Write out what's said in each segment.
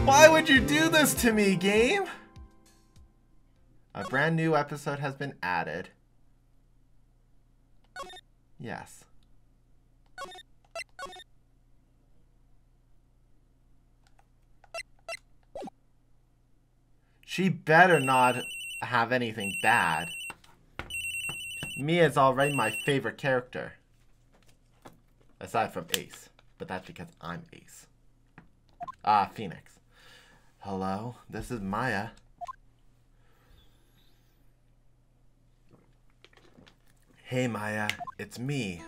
Why would you do this to me, game? A brand new episode has been added. Yes. She better not have anything bad. Mia's already my favorite character. Aside from Ace. But that's because I'm Ace. Phoenix. Hello, this is Maya. Hey Maya, it's me.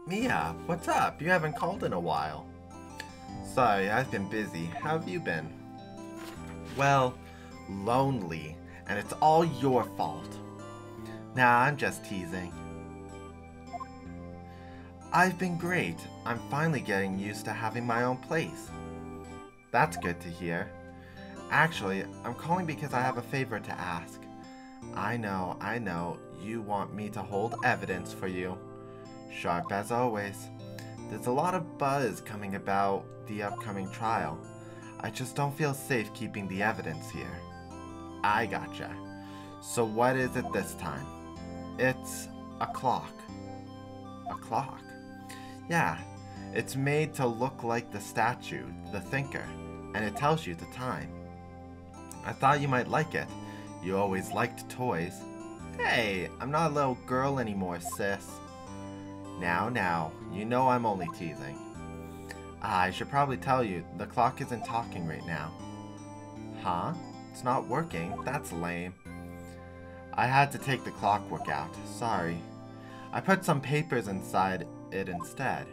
Mia, what's up? You haven't called in a while. Sorry, I've been busy. How have you been? Well, lonely, and it's all your fault. Nah, I'm just teasing. I've been great. I'm finally getting used to having my own place. That's good to hear. Actually, I'm calling because I have a favor to ask. I know, you want me to hold evidence for you. Sharp as always. There's a lot of buzz coming about the upcoming trial. I just don't feel safe keeping the evidence here. I gotcha. So what is it this time? It's a clock. A clock? Yeah, it's made to look like the statue, the thinker, and it tells you the time. I thought you might like it. You always liked toys. Hey, I'm not a little girl anymore, sis. Now, you know I'm only teasing. I should probably tell you, the clock isn't talking right now. Huh? It's not working? That's lame. I had to take the clockwork out. Sorry. I put some papers inside it instead.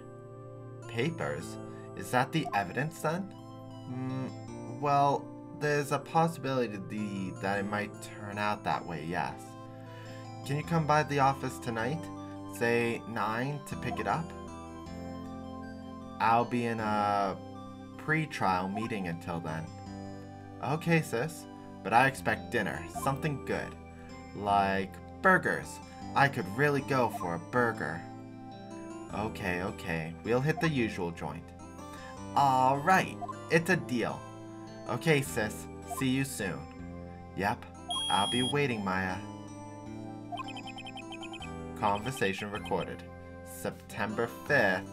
Papers? Is that the evidence then? Well, there's a possibility that it might turn out that way, yes. Can you come by the office tonight? Say 9 to pick it up? I'll be in a pre-trial meeting until then. Okay, sis. But I expect dinner. Something good. Like burgers. I could really go for a burger. Okay. We'll hit the usual joint. Alright. It's a deal. Okay, sis. See you soon. Yep. I'll be waiting, Maya. Conversation recorded. September 5th,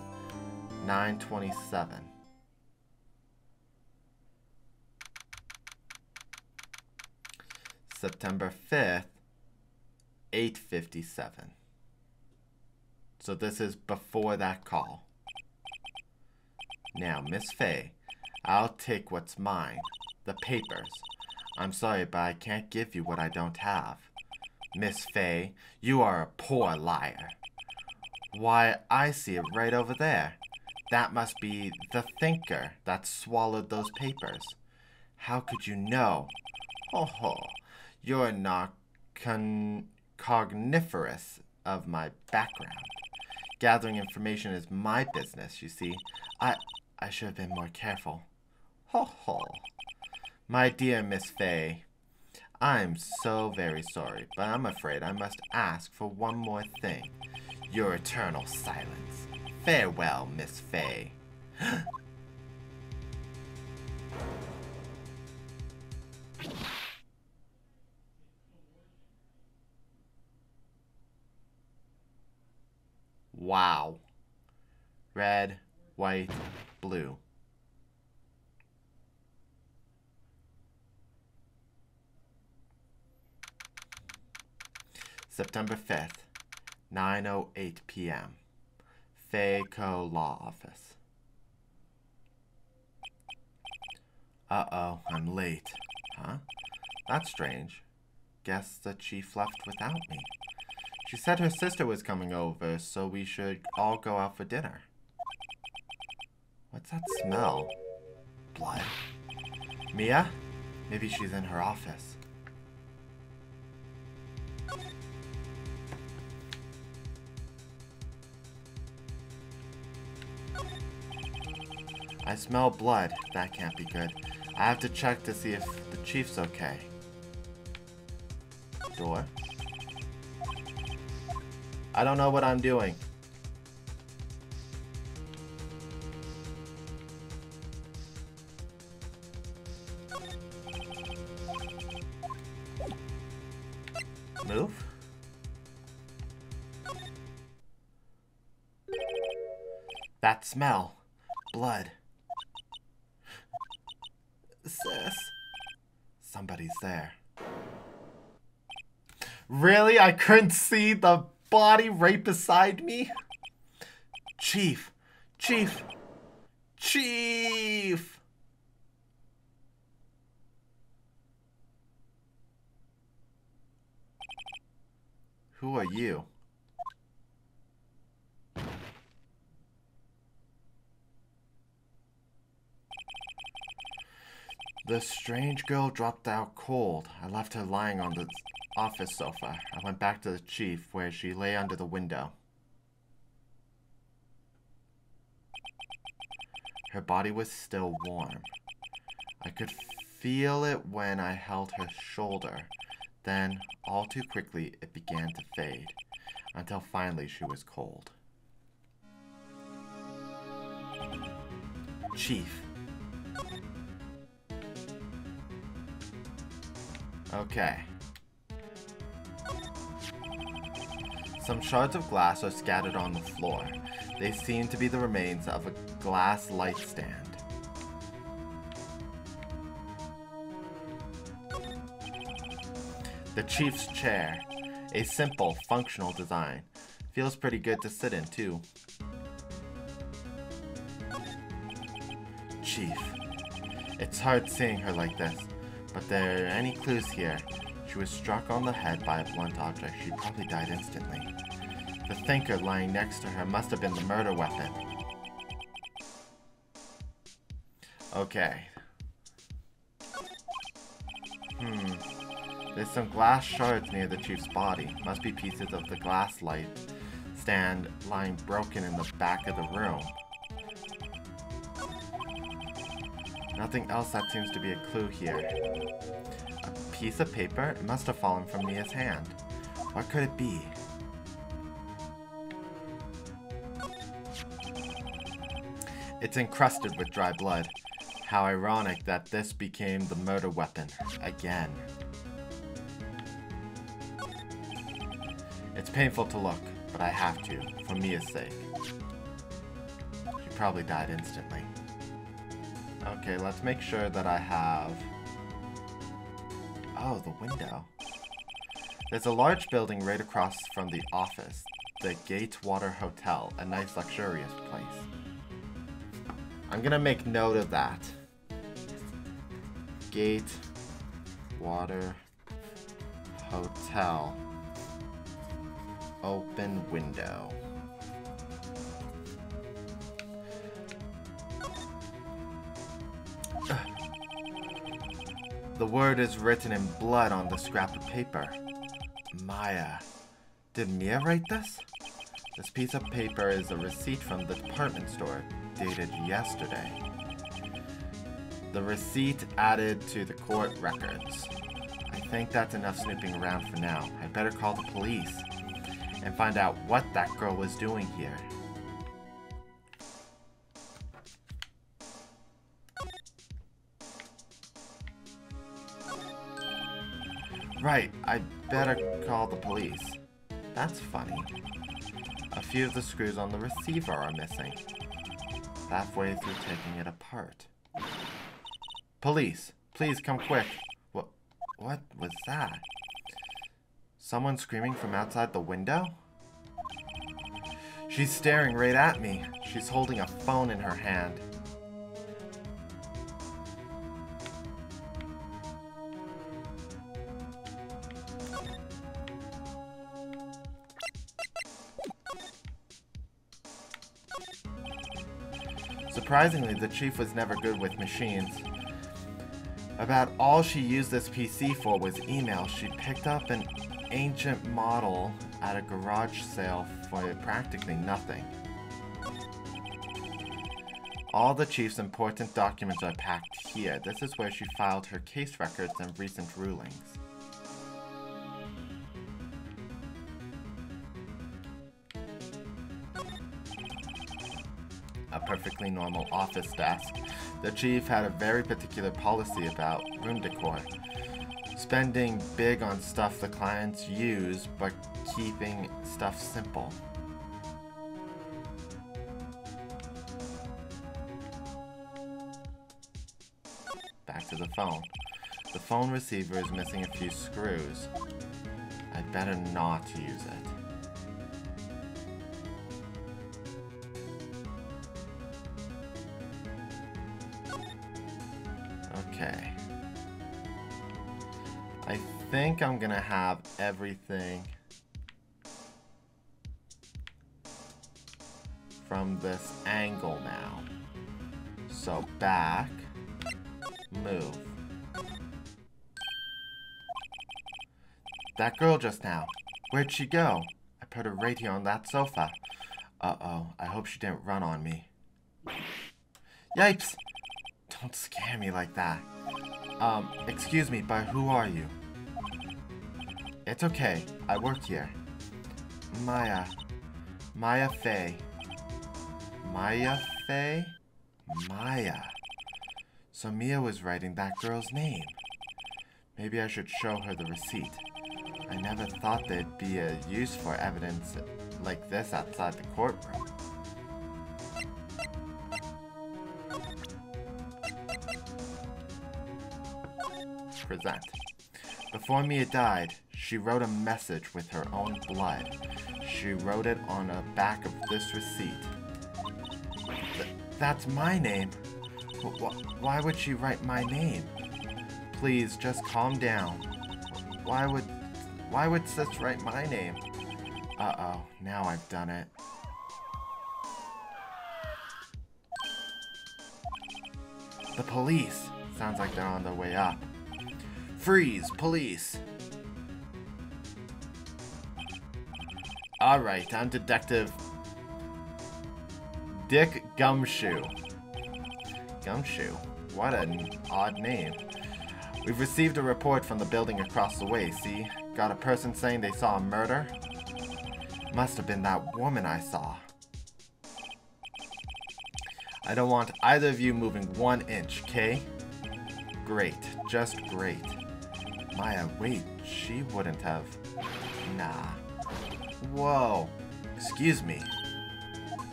9:27. September 5th, 8:57. So this is before that call. Now, Miss Faye, I'll take what's mine. The papers. I'm sorry, but I can't give you what I don't have. Miss Faye, you are a poor liar. Why, I see it right over there. That must be the thinker that swallowed those papers. How could you know? Ho, you're not cogniferous of my background. Gathering information is my business, you see. I should have been more careful. Ho. My dear Miss Faye, I'm so very sorry, but I'm afraid I must ask for one more thing. Your eternal silence. Farewell, Miss Faye. Wow. Red, white, blue. September 5th, 9:08 p.m. Fayco Law Office. Uh-oh, I'm late. Huh? That's strange. Guess the chief left without me. She said her sister was coming over, so we should all go out for dinner. What's that smell? Blood? Mia? Maybe she's in her office. I smell blood. That can't be good. I have to check to see if the chief's okay. Door? I don't know what I'm doing. Move? That smell. Blood. Sis. Somebody's there. Really? I couldn't see the body right beside me? Chief. Chief. Chief. Who are you? The strange girl dropped out cold. I left her lying on the office sofa. I went back to the chief, where she lay under the window. Her body was still warm. I could feel it when I held her shoulder. Then, all too quickly, it began to fade, until finally she was cold. Chief. Okay. Some shards of glass are scattered on the floor. They seem to be the remains of a glass light stand. The chief's chair. A simple, functional design. Feels pretty good to sit in, too. Chief. It's hard seeing her like this, but there are any clues here. She was struck on the head by a blunt object. She probably died instantly. The thinker lying next to her must have been the murder weapon. Okay. There's some glass shards near the chief's body. Must be pieces of the glass light stand lying broken in the back of the room. Nothing else that seems to be a clue here. A piece of paper? It must have fallen from Mia's hand. What could it be? It's encrusted with dry blood. How ironic that this became the murder weapon again. It's painful to look, but I have to, for Mia's sake. She probably died instantly. Okay, let's make sure that I have... Oh, the window. There's a large building right across from the office. The Gatewater Hotel, a nice luxurious place. I'm gonna make note of that. Gatewater Hotel. Open window. The word is written in blood on the scrap of paper. Maya. Did Mia write this? This piece of paper is a receipt from the department store, dated yesterday. The receipt added to the court records. I think that's enough snooping around for now. I'd better call the police and find out what that girl was doing here. Right, I better call the police. That's funny. A few of the screws on the receiver are missing. Halfway through taking it apart. Police, please come quick. What was that? Someone screaming from outside the window? She's staring right at me. She's holding a phone in her hand. Surprisingly, the chief was never good with machines. About all she used this PC for was email. She picked up an ancient model at a garage sale for practically nothing. All the chief's important documents are packed here. This is where she filed her case records and recent rulings. A perfectly normal office desk. The chief had a very particular policy about room decor. Spending big on stuff the clients use, but keeping stuff simple. Back to the phone. The phone receiver is missing a few screws. I'd better not use it. Okay. I think I'm gonna have everything from this angle now. So back, move. That girl just now, where'd she go? I put her right here on that sofa. Uh-oh, I hope she didn't run on me. Yipes! Don't scare me like that. Excuse me, but who are you? It's okay, I work here. Maya Fey. Maya Fey? Maya. So Mia was writing that girl's name. Maybe I should show her the receipt. I never thought there'd be a use for evidence like this outside the courtroom. Present. Before Mia died, she wrote a message with her own blood. She wrote it on the back of this receipt. That's my name. Why would she write my name? Please, just calm down. Why would sis write my name? Uh-oh, now I've done it. The police. Sounds like they're on their way up. Freeze, police. Alright, I'm Detective Dick Gumshoe. Gumshoe? What an odd name. We've received a report from the building across the way, see? Got a person saying they saw a murder? Must have been that woman I saw. I don't want either of you moving 1 inch, okay? Great, just great. Maya, wait, she wouldn't have. Nah. Whoa. Excuse me.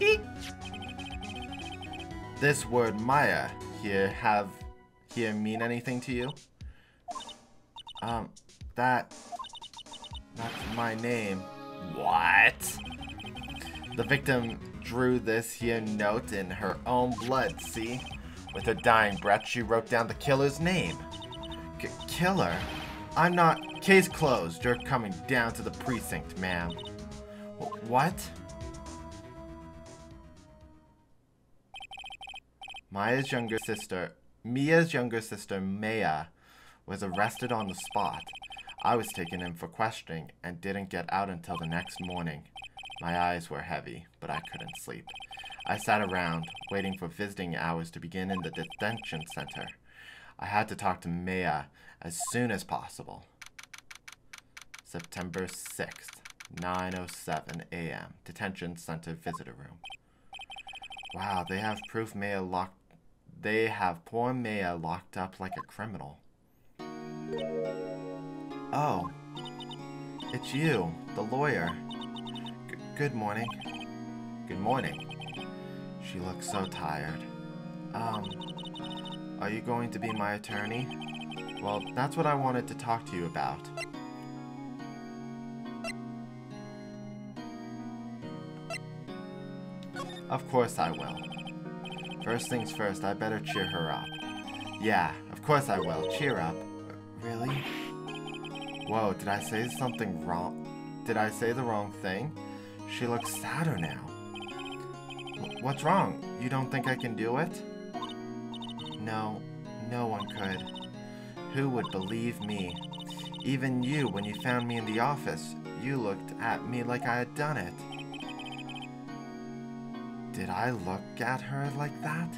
Eek. This word Maya here mean anything to you? That's my name. What? The victim drew this here note in her own blood, see? With her dying breath, she wrote down the killer's name. Killer? I'm not... Case closed. You're coming down to the precinct, ma'am. What? Mia's younger sister, Maya, was arrested on the spot. I was taken in for questioning and didn't get out until the next morning. My eyes were heavy, but I couldn't sleep. I sat around, waiting for visiting hours to begin in the detention center. I had to talk to Maya as soon as possible. September 6th, 9:07 a.m. Detention center visitor room. Wow, they have proof Maya locked... They have poor Maya locked up like a criminal. Oh, it's you, the lawyer. Good morning. Good morning. She looks so tired. Are you going to be my attorney? Well, that's what I wanted to talk to you about. Of course I will. First things first, I better cheer her up. Yeah, of course I will. Cheer up. Really? Whoa, did I say something wrong? Did I say the wrong thing? She looks sadder now. What's wrong? You don't think I can do it? No, no one could. Who would believe me? Even you, when you found me in the office, you looked at me like I had done it. Did I look at her like that?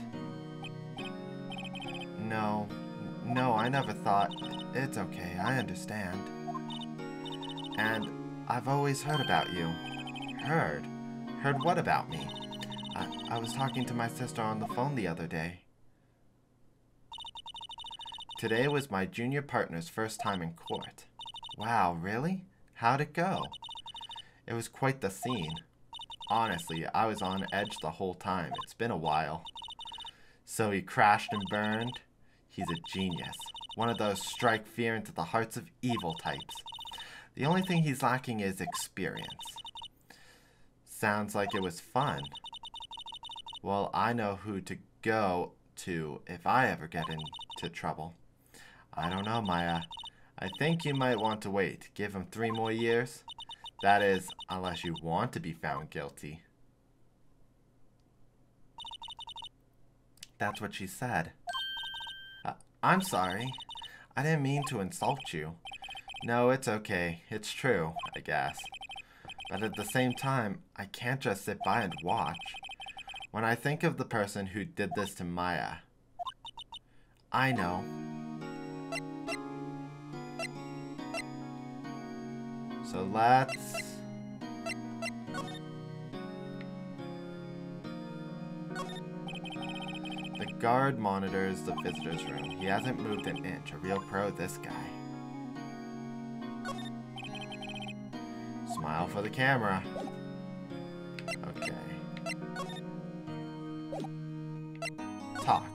No, I never thought. It's okay, I understand. And I've always heard about you. Heard? Heard what about me? I was talking to my sister on the phone the other day. Today was my junior partner's first time in court. Wow, really? How'd it go? It was quite the scene. Honestly, I was on edge the whole time. It's been a while. So he crashed and burned? He's a genius. One of those strike fear into the hearts of evil types. The only thing he's lacking is experience. Sounds like it was fun. Well, I know who to go to if I ever get into trouble. I don't know, Maya. I think you might want to wait. Give him 3 more years. That is, unless you want to be found guilty. That's what she said. I'm sorry. I didn't mean to insult you. No, it's okay. It's true, I guess. But at the same time, I can't just sit by and watch. When I think of the person who did this to Maya, I know. So let's... The guard monitors the visitor's room. He hasn't moved an inch. A real pro, this guy. Smile for the camera. Okay. Talk.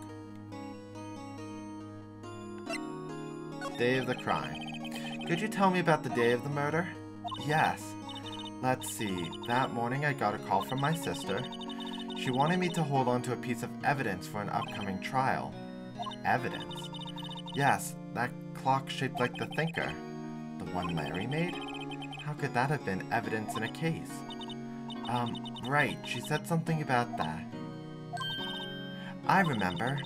Day of the crime. Could you tell me about the day of the murder? Yes. Let's see. That morning I got a call from my sister. She wanted me to hold on to a piece of evidence for an upcoming trial. Evidence? Yes, that clock shaped like the thinker. The one Larry made? How could that have been evidence in a case? Right. She said something about that. I remember.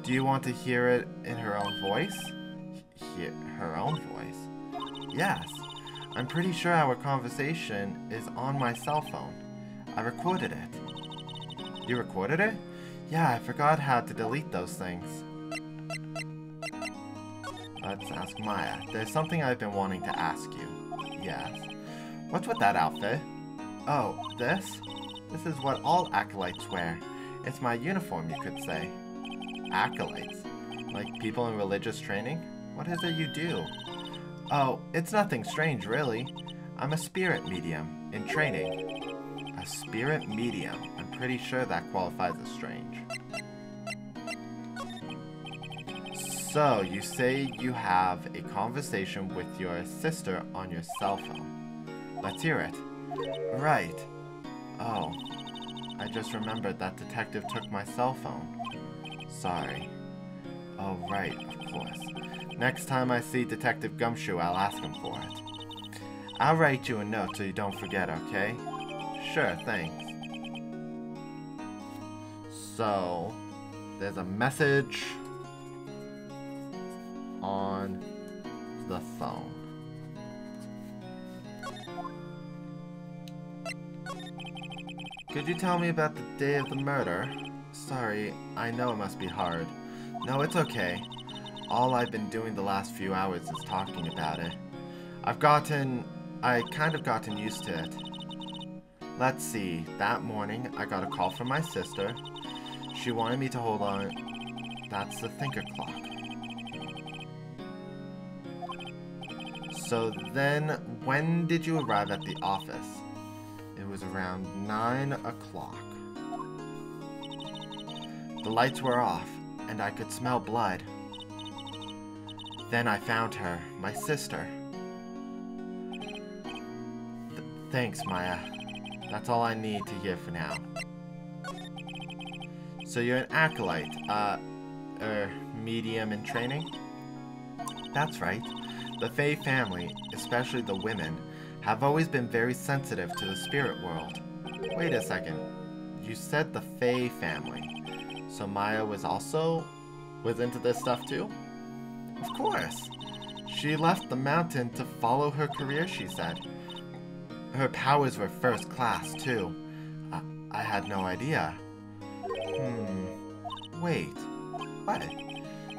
Do you want to hear it in her own voice? Hear her own voice? Yes. I'm pretty sure our conversation is on my cell phone. I recorded it. You recorded it? Yeah, I forgot how to delete those things. Let's ask Maya. There's something I've been wanting to ask you. Yes. What's with that outfit? Oh, this? This is what all acolytes wear. It's my uniform, you could say. Acolytes? Like people in religious training? What is it you do? Oh, it's nothing strange, really. I'm a spirit medium in training. A spirit medium? I'm pretty sure that qualifies as strange. So, you say you have a conversation with your sister on your cell phone. Let's hear it. Right. Oh, I just remembered that detective took my cell phone. Sorry. Oh, right, of course. Next time I see Detective Gumshoe, I'll ask him for it. I'll write you a note so you don't forget, okay? Sure, thanks. So, there's a message on the phone. Could you tell me about the day of the murder? Sorry, I know it must be hard. No, it's okay. All I've been doing the last few hours is talking about it. I kind of gotten used to it. Let's see, that morning I got a call from my sister. She wanted me to hold on. That's the thinker clock. So then, when did you arrive at the office? It was around 9 o'clock. The lights were off, and I could smell blood. Then I found her, my sister. Thanks, Maya. That's all I need to hear for now. So you're an acolyte, medium in training? That's right. The Fae family, especially the women, have always been very sensitive to the spirit world. Wait a second. You said the Fae family. So Maya was into this stuff too? Of course. She left the mountain to follow her career, she said. Her powers were first class, too. I had no idea. Wait. What?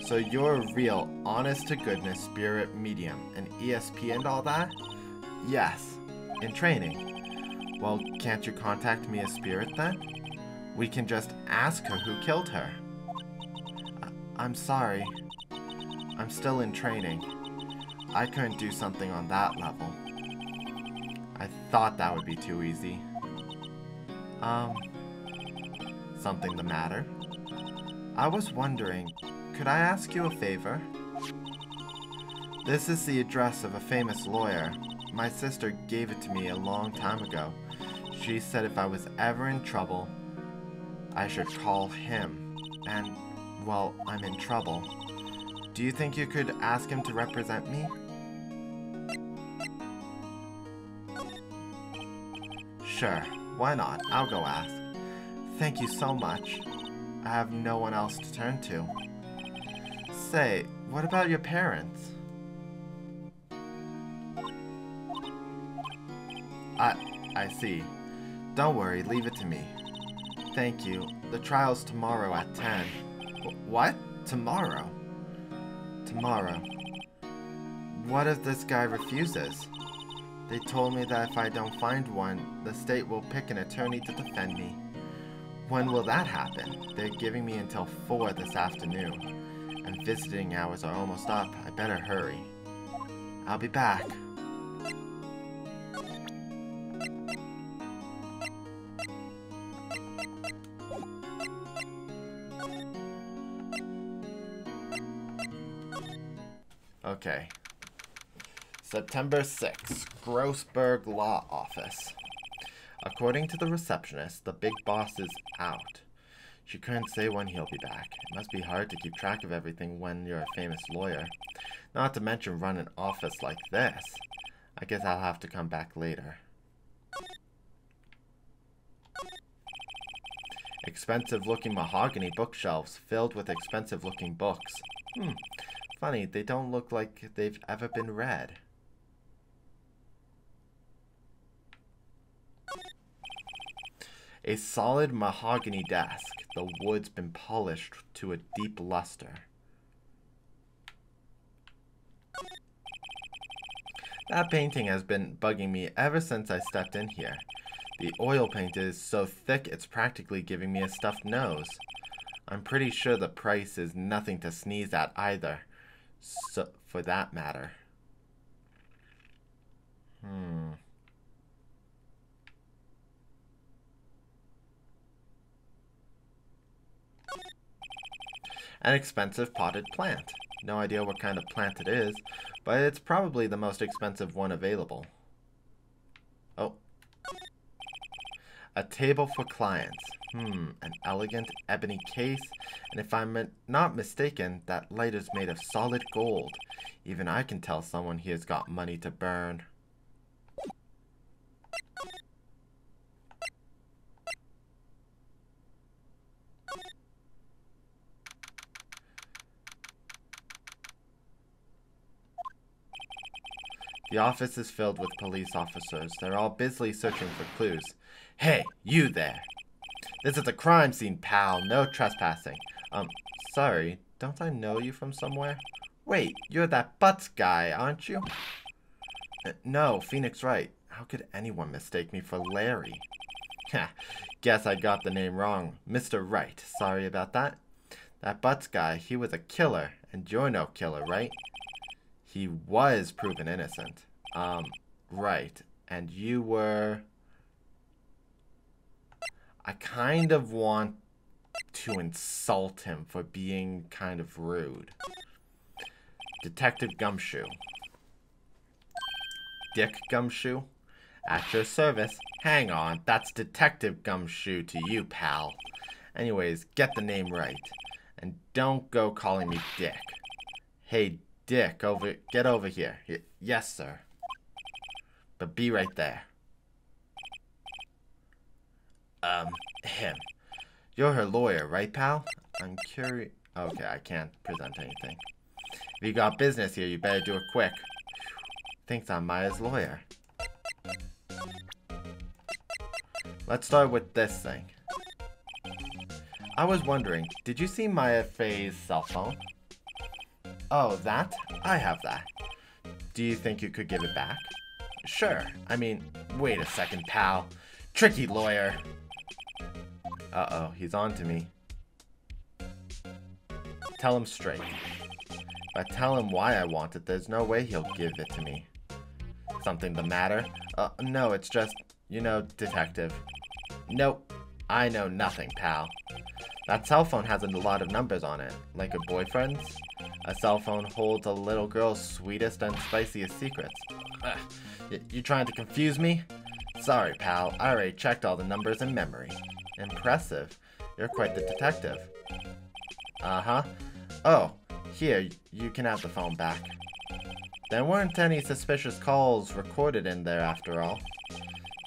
So you're a real, honest-to-goodness spirit medium, an ESP and all that? Yes. In training. Well, can't you contact me as spirit then? We can just ask her who killed her. I'm sorry. I'm still in training. I couldn't do something on that level. I thought that would be too easy. Something the matter? I was wondering, could I ask you a favor? This is the address of a famous lawyer. My sister gave it to me a long time ago. She said if I was ever in trouble, I should call him. And, well, I'm in trouble. Do you think you could ask him to represent me? Sure, why not? I'll go ask. Thank you so much. I have no one else to turn to. Say, what about your parents? I see. Don't worry, leave it to me. Thank you. The trial's tomorrow at 10. What? Tomorrow? Tomorrow. What if this guy refuses? They told me that if I don't find one, the state will pick an attorney to defend me. When will that happen? They're giving me until 4 this afternoon, and visiting hours are almost up. I better hurry. I'll be back. Okay. September 6th, Grossberg Law Office. According to the receptionist, the big boss is out. She couldn't say when he'll be back. It must be hard to keep track of everything when you're a famous lawyer. Not to mention run an office like this. I guess I'll have to come back later. Expensive-looking mahogany bookshelves filled with expensive-looking books. Funny, they don't look like they've ever been read. A solid mahogany desk. The wood's been polished to a deep luster. That painting has been bugging me ever since I stepped in here. The oil paint is so thick it's practically giving me a stuffed nose. I'm pretty sure the price is nothing to sneeze at either. So, for that matter. An expensive potted plant. No idea what kind of plant it is, but it's probably the most expensive one available. Oh. A table for clients. An elegant ebony case, and if I'm not mistaken, that light is made of solid gold. Even I can tell someone here has got money to burn. The office is filled with police officers. They're all busily searching for clues. Hey, you there! This is a crime scene, pal. No trespassing. Sorry. Don't I know you from somewhere? Wait, you're that Butts guy, aren't you? No, Phoenix Wright. How could anyone mistake me for Larry? Ha, guess I got the name wrong. Mr. Wright. Sorry about that. That Butts guy, he was a killer. And you're no killer, right? He was proven innocent. Right. And you were... I kind of want to insult him for being kind of rude. Detective Gumshoe. Dick Gumshoe? At your service. Hang on, that's Detective Gumshoe to you, pal. Anyways, get the name right. And don't go calling me Dick. Hey, Dick, get over here. Yes, sir. But be right there. Him. You're her lawyer, right, pal? I'm curious. Okay, I can't present anything. If you got business here, you better do it quick. Thinks I'm Maya's lawyer. Let's start with this thing. I was wondering, did you see Maya Faye's cell phone? Oh, that? I have that. Do you think you could give it back? Sure. I mean, wait a second, pal. Tricky lawyer. Uh-oh, he's on to me. Tell him straight. If If I tell him why I want it, there's no way he'll give it to me. Something the matter? No, it's just, you know, detective. Nope. I know nothing, pal. That cell phone has a lot of numbers on it, like a boyfriend's. A cell phone holds a little girl's sweetest and spiciest secrets. You trying to confuse me? Sorry, pal. I already checked all the numbers in memory. Impressive. You're quite the detective. Uh-huh. Oh, here, you can have the phone back. There weren't any suspicious calls recorded in there after all.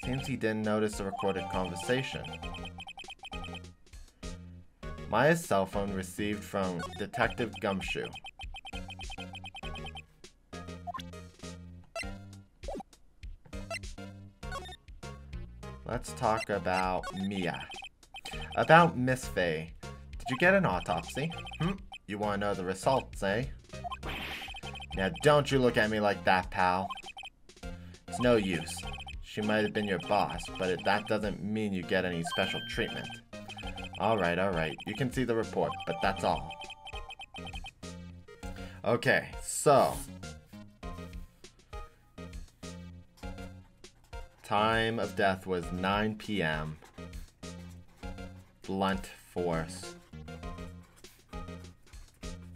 Seems he didn't notice the recorded conversation. Maya's cell phone received from Detective Gumshoe. Let's talk about Mia. About Miss Faye. Did you get an autopsy? You want to know the results, eh? Now don't you look at me like that, pal. It's no use. She might have been your boss, but that doesn't mean you get any special treatment. Alright. You can see the report, but that's all. Okay, so. Time of death was 9 p.m. Blunt force.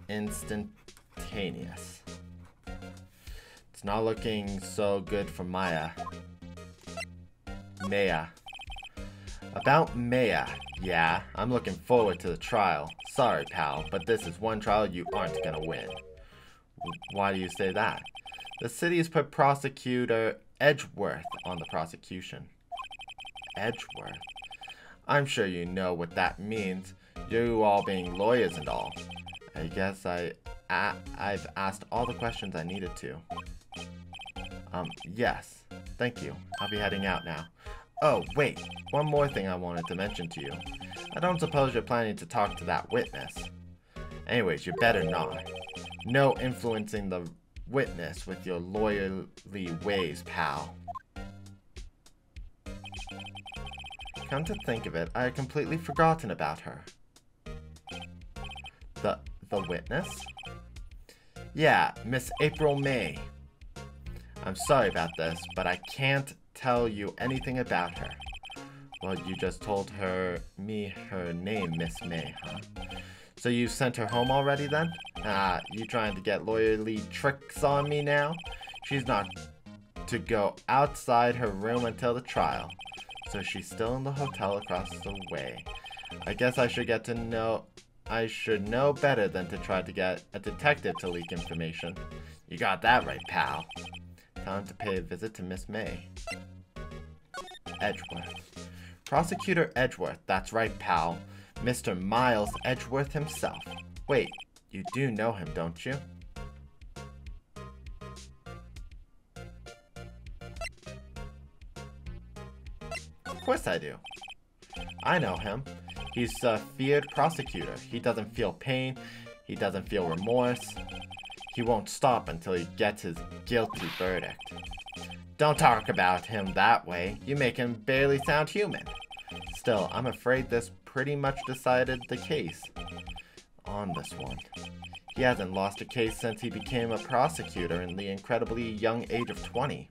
Instantaneous. It's not looking so good for Maya. About Maya. Yeah, I'm looking forward to the trial. Sorry, pal, but this is one trial you aren't gonna win. Why do you say that? The city's put prosecutor Edgeworth on the prosecution. Edgeworth? I'm sure you know what that means. You all being lawyers and all. I guess I've asked all the questions I needed to. Yes. Thank you. I'll be heading out now. Oh, wait. One more thing I wanted to mention to you. I don't suppose you're planning to talk to that witness. Anyways, you better not. No influencing the witness with your lawyerly ways, pal. Come to think of it, I had completely forgotten about her. The witness? Yeah, Miss April May. I'm sorry about this, but I can't tell you anything about her. Well, you just told me her name, Miss May, huh? So you sent her home already then? You trying to get lawyerly tricks on me now? She's not to go outside her room until the trial. So she's still in the hotel across the way. I guess I should know better than to try to get a detective to leak information. You got that right, pal. Time to pay a visit to Miss May. Edgeworth. Prosecutor Edgeworth, that's right, pal. Mr. Miles Edgeworth himself. Wait, you do know him, don't you? Of course I do. I know him. He's a feared prosecutor. He doesn't feel pain. He doesn't feel remorse. He won't stop until he gets his guilty verdict. Don't talk about him that way. You make him barely sound human. Still, I'm afraid this pretty much decided the case on this one. He hasn't lost a case since he became a prosecutor in the incredibly young age of 20.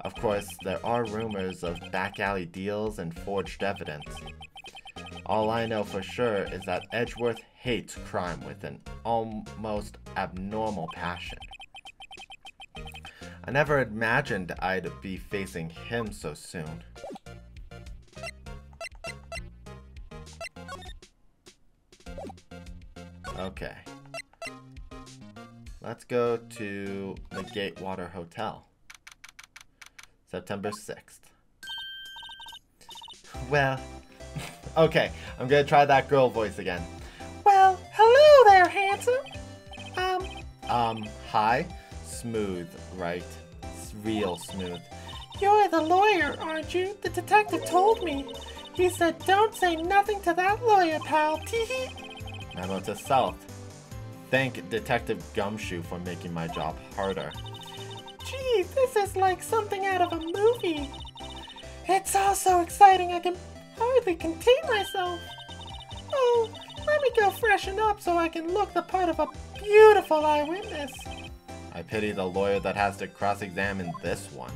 Of course, there are rumors of back alley deals and forged evidence. All I know for sure is that Edgeworth hates crime with an almost abnormal passion. I never imagined I'd be facing him so soon. Okay. Let's go to the Gatewater Hotel. September 6th. Well, okay, I'm gonna try that girl voice again. Well, hello there, handsome. Hi? Smooth, right? It's real smooth. You're the lawyer, aren't you? The detective told me. He said don't say nothing to that lawyer, pal. Teehee. Memo to South. Thank Detective Gumshoe for making my job harder. Gee, this is like something out of a movie. It's all so exciting I can hardly contain myself. Oh, Let me go freshen up so I can look the part of a beautiful eyewitness. I pity the lawyer that has to cross-examine this one.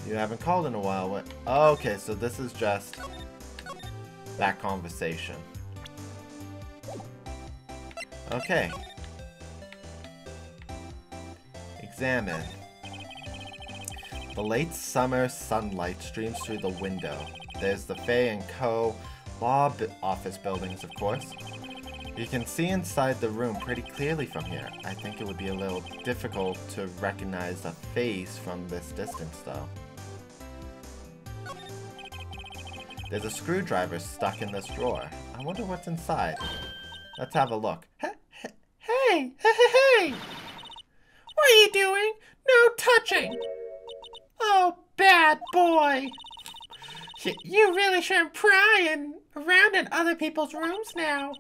You haven't called in a while. What? Oh, okay, so this is just that conversation. Okay. Examine. The late summer sunlight streams through the window. There's the Fay & Co. law office buildings, of course. You can see inside the room pretty clearly from here. I think it would be a little difficult to recognize a face from this distance, though. There's a screwdriver stuck in this drawer. I wonder what's inside. Let's have a look. Hey! What are you doing? No touching! Oh, bad boy! You really shouldn't pry around in other people's rooms now.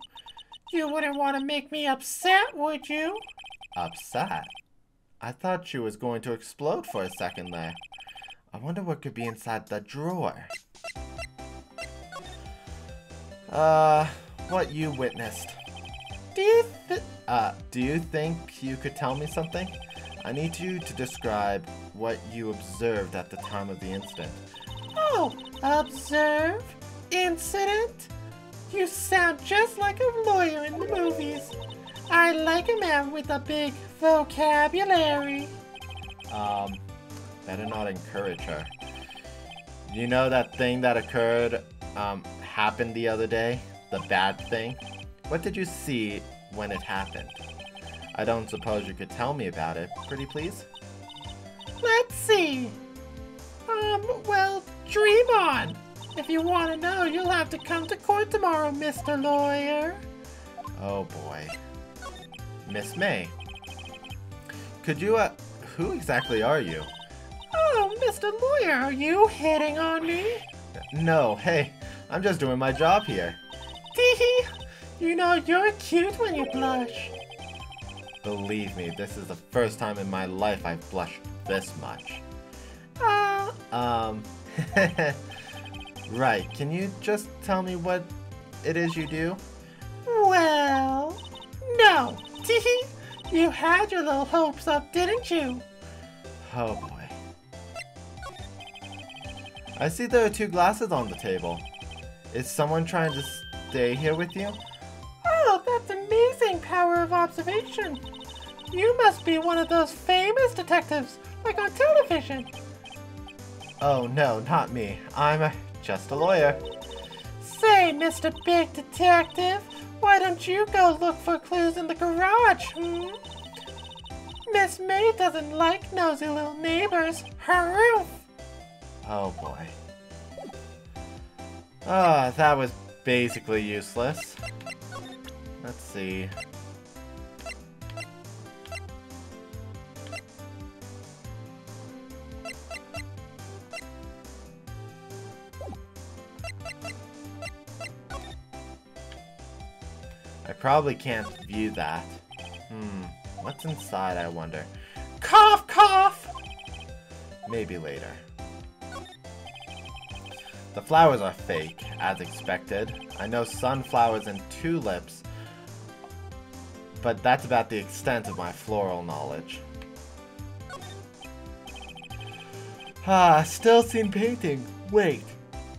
You wouldn't want to make me upset, would you? Upset? I thought she was going to explode for a second there. I wonder what could be inside the drawer. What you witnessed. Do you think you could tell me something? I need you to describe what you observed at the time of the incident. Oh, observe? Incident? You sound just like a lawyer in the movies. I like a man with a big vocabulary. Better not encourage her. You know that thing that occurred, happened the other day? The bad thing? What did you see when it happened? I don't suppose you could tell me about it, pretty please? Let's see. Well, dream on. If you want to know, you'll have to come to court tomorrow, Mr. Lawyer. Oh boy. Miss May. Could you, who exactly are you? Oh, Mr. Lawyer, are you hitting on me? No, hey, I'm just doing my job here. Tee-hee. You know you're cute when you blush. Believe me, this is the first time in my life I've blushed this much. Right, can you just tell me what it is you do? Well, no. Tee-hee. You had your little hopes up, didn't you? Oh boy. I see there are 2 glasses on the table. Is someone trying to stay here with you? Oh, that's amazing power of observation. You must be one of those famous detectives, like on television. Oh no, not me. I'm just a lawyer. Say, Mr. Big Detective, why don't you go look for clues in the garage, Miss May doesn't like nosy little neighbors. Her roof. Oh boy. Ah, that was basically useless. Let's see. I probably can't view that. What's inside, I wonder? Cough, cough! Maybe later. The flowers are fake, as expected. I know sunflowers and tulips, but that's about the extent of my floral knowledge. Still scene painting. Wait,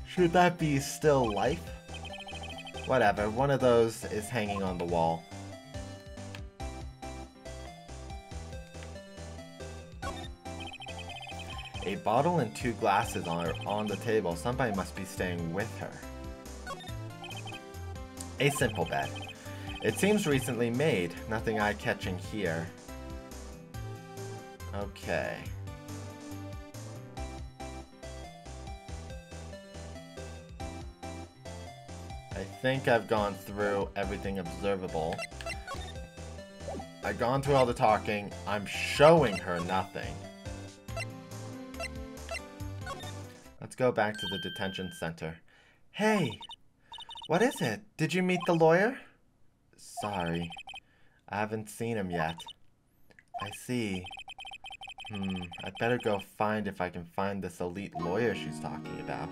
should that be still life? Whatever, one of those is hanging on the wall. A bottle and 2 glasses are on the table. Somebody must be staying with her. A simple bed. It seems recently made. Nothing eye-catching here. Okay. I think I've gone through everything observable. I've gone through all the talking. I'm showing her nothing. Let's go back to the detention center. Hey! What is it? Did you meet the lawyer? Sorry. I haven't seen him yet. I see. I'd better go find if I can find this elite lawyer she's talking about.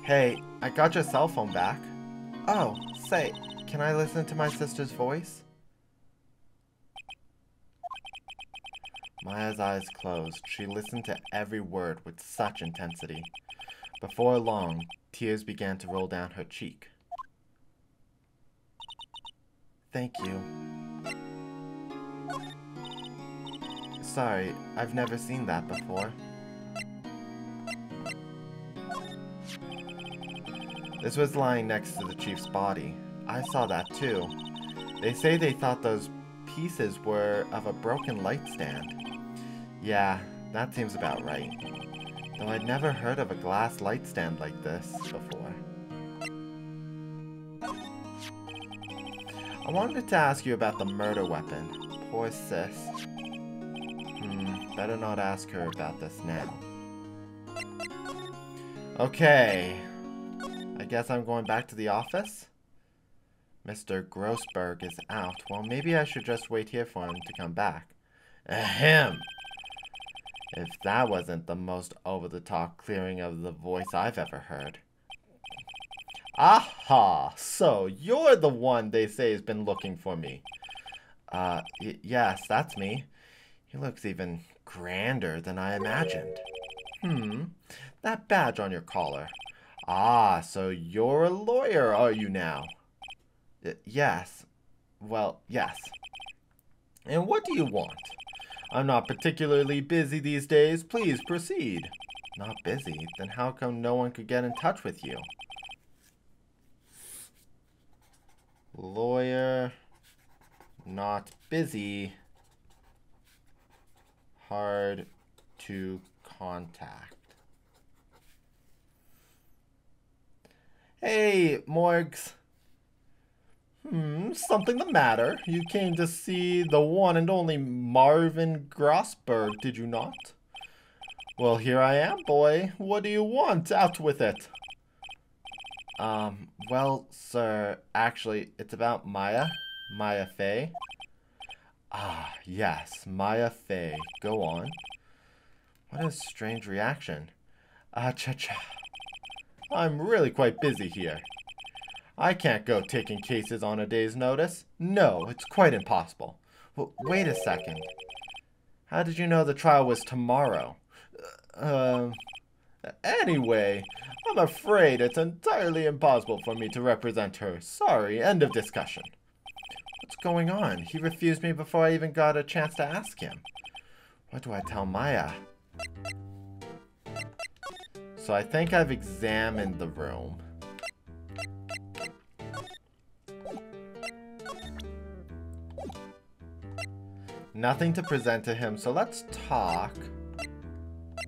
Hey, I got your cell phone back. Oh, say, can I listen to my sister's voice? Maya's eyes closed. She listened to every word with such intensity. Before long, tears began to roll down her cheek. Thank you. Sorry, I've never seen that before. This was lying next to the chief's body. I saw that too. They say they thought those pieces were of a broken light stand. Yeah, that seems about right. Though I'd never heard of a glass light stand like this before. I wanted to ask you about the murder weapon. Poor sis. Better not ask her about this now. Okay. I guess I'm going back to the office? Mr. Grossberg is out. Well, maybe I should just wait here for him to come back. Ahem! If that wasn't the most over-the-top clearing of the voice I've ever heard. Aha! So, you're the one they say has been looking for me. Yes, that's me. He looks even grander than I imagined. That badge on your collar. Ah, so you're a lawyer, are you now? Yes. Well, yes. And what do you want? I'm not particularly busy these days. Please proceed. Not busy? Then how come no one could get in touch with you? Lawyer. Not busy. Hard to contact. Hey, Morgs. Something the matter? You came to see the one and only Marvin Grossberg, did you not? Well, here I am, boy. What do you want? Out with it. Well, sir, actually, it's about Maya. Maya Fey. Ah, yes, Maya Fey. Go on. What a strange reaction. Cha-cha. I'm really quite busy here. I can't go taking cases on a day's notice. No, it's quite impossible. Well, wait a second. How did you know the trial was tomorrow? Anyway, I'm afraid it's entirely impossible for me to represent her. Sorry, end of discussion. What's going on? He refused me before I even got a chance to ask him. What do I tell Maya? So I think I've examined the room. Nothing to present to him, so let's talk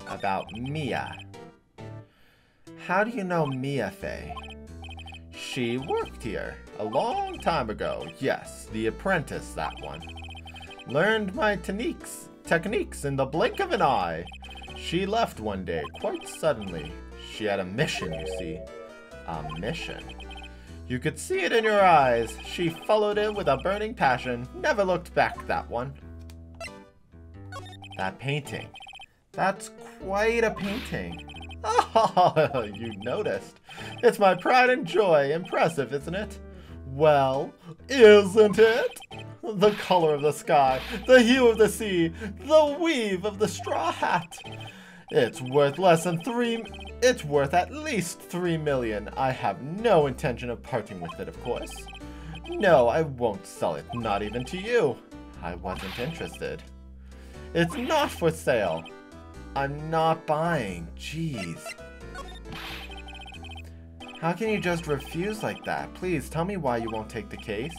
about Mia. How do you know Mia Fey? She worked here a long time ago. Yes, the apprentice, that one. Learned my techniques in the blink of an eye. She left one day, quite suddenly. She had a mission, you see. A mission? You could see it in your eyes. She followed it with a burning passion. Never looked back, that one. That painting. That's quite a painting. Oh, you noticed. It's my pride and joy. Impressive, isn't it? Well, isn't it? The color of the sky, the hue of the sea, the weave of the straw hat. It's worth it's worth at least 3 million. I have no intention of parting with it, of course. No, I won't sell it, not even to you. I wasn't interested. It's not for sale. I'm not buying. Jeez. How can you just refuse like that? Please tell me why you won't take the case.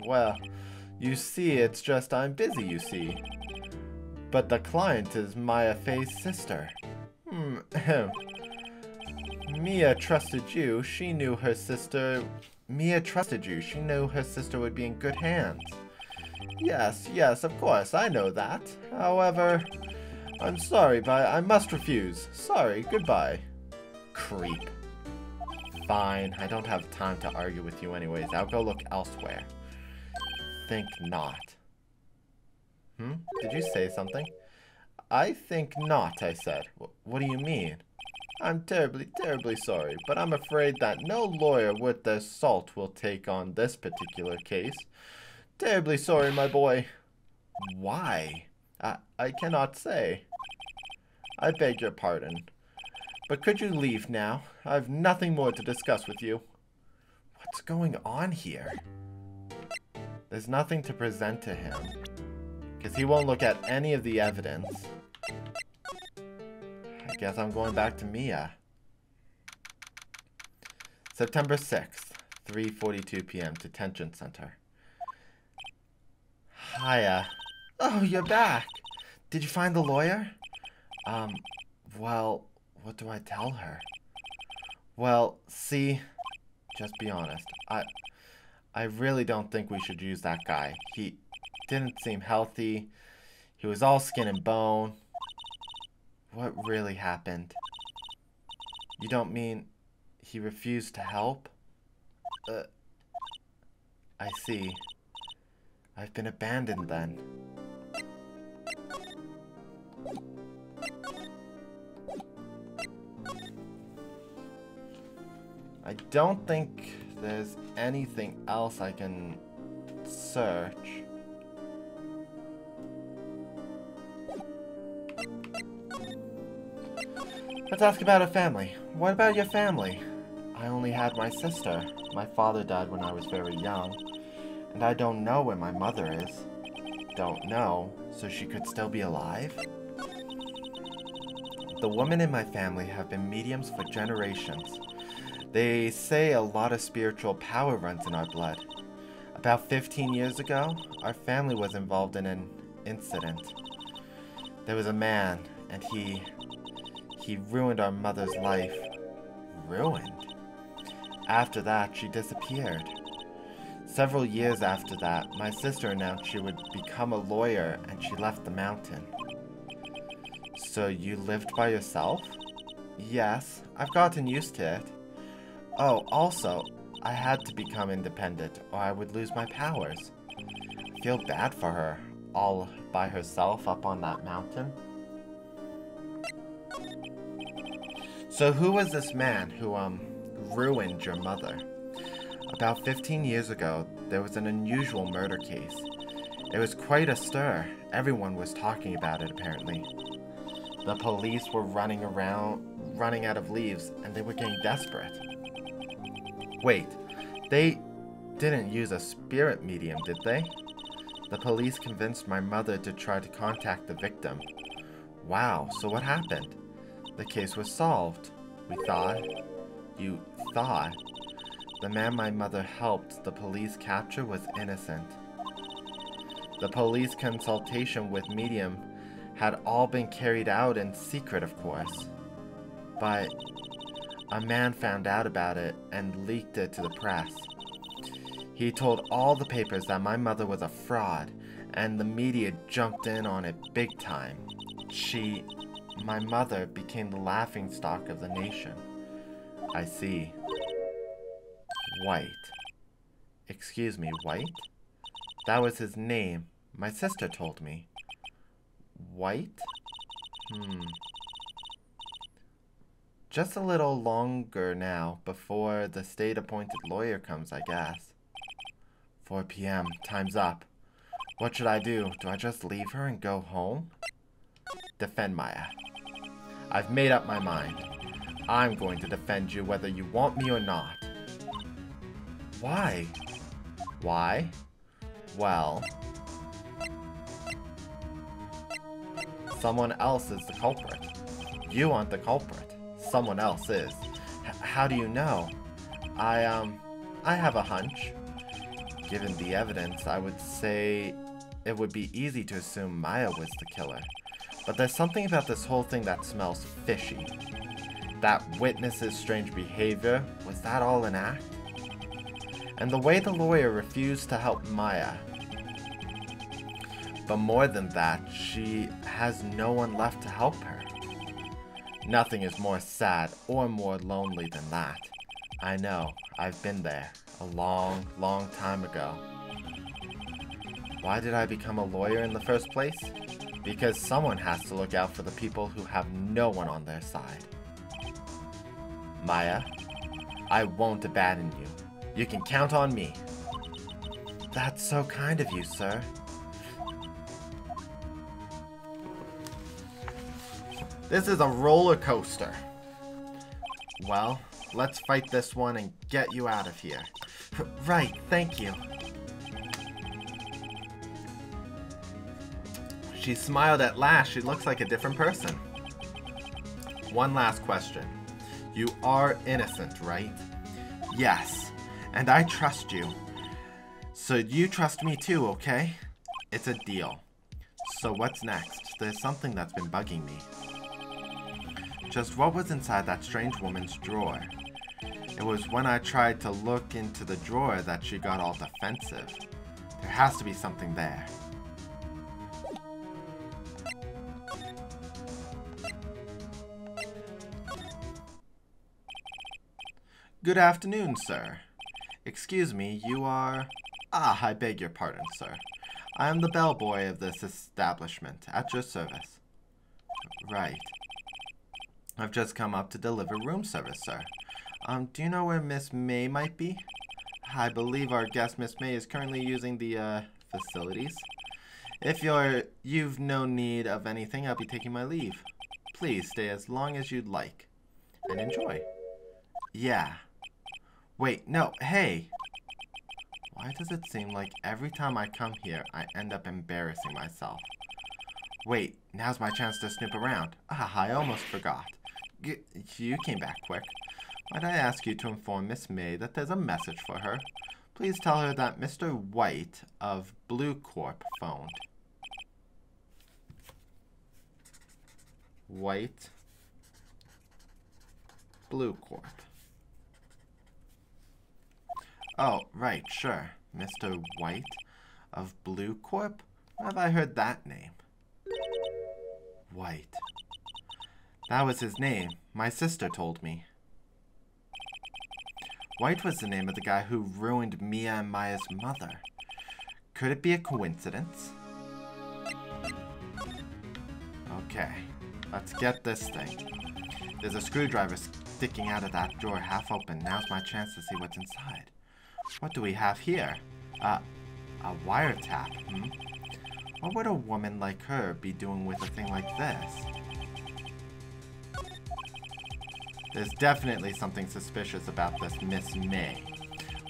Well, you see, it's just I'm busy, you see. But the client is Maya Fey's sister. Mia trusted you. She knew her sister... Mia trusted you. She knew her sister would be in good hands. Yes, of course, I know that. However, I'm sorry, but I must refuse. Sorry, goodbye. Creep. Fine, I don't have time to argue with you anyways. I'll go look elsewhere. Think not. Did you say something? I think not, I said. What do you mean? I'm terribly sorry, but I'm afraid that no lawyer worth their salt will take on this particular case. Terribly sorry, my boy. Why? I cannot say. I beg your pardon. But could you leave now? I have nothing more to discuss with you. What's going on here? There's nothing to present to him, because he won't look at any of the evidence. I guess I'm going back to Mia. September 6th, 3:42 p.m. Detention Center. Hiya. Oh, you're back. Did you find the lawyer? Well, what do I tell her? Well, see, just be honest. I really don't think we should use that guy. He didn't seem healthy. He was all skin and bone. What really happened? You don't mean he refused to help? I see. I've been abandoned then. I don't think there's anything else I can search. Let's ask about her family. What about your family? I only had my sister. My father died when I was very young. And I don't know where my mother is. Don't know, so she could still be alive? The women in my family have been mediums for generations. They say a lot of spiritual power runs in our blood. About 15 years ago, our family was involved in an incident. There was a man, and he ruined our mother's life. Ruined? After that, she disappeared. Several years after that, my sister announced she would become a lawyer, and she left the mountain. So you lived by yourself? Yes, I've gotten used to it. Oh, also, I had to become independent, or I would lose my powers. I feel bad for her, all by herself up on that mountain. So who was this man who, ruined your mother? About 15 years ago, there was an unusual murder case. It was quite a stir. Everyone was talking about it, apparently. The police were running out of leaves, and they were getting desperate. Wait, they didn't use a spirit medium, did they? The police convinced my mother to try to contact the victim. Wow, so what happened? The case was solved. We thought. You thought? The man my mother helped the police capture was innocent. The police consultation with medium had all been carried out in secret, of course. But a man found out about it and leaked it to the press. He told all the papers that my mother was a fraud, and the media jumped in on it big time. My mother became the laughingstock of the nation. I see. White. Excuse me, White? That was his name. My sister told me. White? Just a little longer now, before the state-appointed lawyer comes, I guess. 4 p.m. Time's up. What should I do? Do I just leave her and go home? Defend Maya. I've made up my mind. I'm going to defend you whether you want me or not. Why? Why? Well, someone else is the culprit. You aren't the culprit. Someone else is. How do you know? I have a hunch. Given the evidence, I would say it would be easy to assume Maya was the killer. But there's something about this whole thing that smells fishy. That witness's strange behavior, was that all an act? And the way the lawyer refused to help Maya. But more than that, she has no one left to help her. Nothing is more sad or more lonely than that. I know, I've been there a long, long time ago. Why did I become a lawyer in the first place? Because someone has to look out for the people who have no one on their side. Maya, I won't abandon you. You can count on me. That's so kind of you, sir. This is a roller coaster. Well, let's fight this one and get you out of here. Right, thank you. She smiled at last. She looks like a different person. One last question. You are innocent, right? Yes, and I trust you. So you trust me too, okay? It's a deal. So what's next? There's something that's been bugging me. Just what was inside that strange woman's drawer? It was when I tried to look into the drawer that she got all defensive. There has to be something there. Good afternoon, sir. Excuse me, you are... Ah, I beg your pardon, sir. I am the bellboy of this establishment, at your service. Right. I've just come up to deliver room service, sir. Do you know where Miss May might be? I believe our guest, Miss May, is currently using the, facilities. If you've no need of anything, I'll be taking my leave. Please stay as long as you'd like. And enjoy. Yeah. Wait, no, hey! Why does it seem like every time I come here, I end up embarrassing myself? Wait, now's my chance to snoop around. Ah, I almost forgot. You came back quick. Might I ask you to inform Miss May that there's a message for her? Please tell her that Mr. White of Blue Corp phoned. White. Blue Corp. Oh, right, sure. Mr. White of Blue Corp? Where have I heard that name? White. That was his name. My sister told me. White was the name of the guy who ruined Mia and Maya's mother. Could it be a coincidence? Okay, let's get this thing. There's a screwdriver sticking out of that drawer half open. Now's my chance to see what's inside. What do we have here? A wiretap, What would a woman like her be doing with a thing like this? There's definitely something suspicious about this Miss May.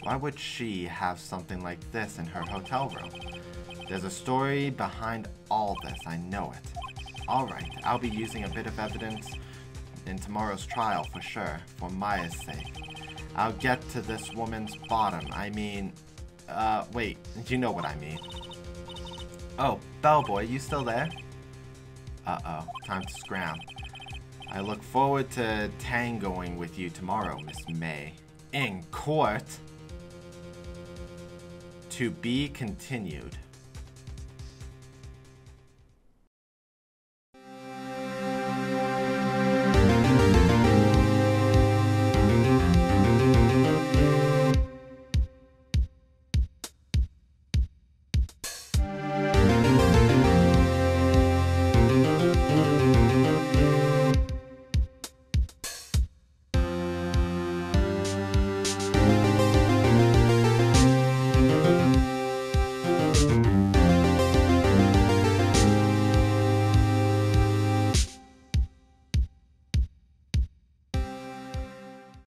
Why would she have something like this in her hotel room? There's a story behind all this, I know it. Alright, I'll be using a bit of evidence in tomorrow's trial for sure, for Maya's sake. I'll get to this woman's bottom. I mean, wait, you know what I mean. Oh, bellboy, you still there? Uh-oh, time to scram. I look forward to tangoing with you tomorrow, Miss May. In court. To be continued.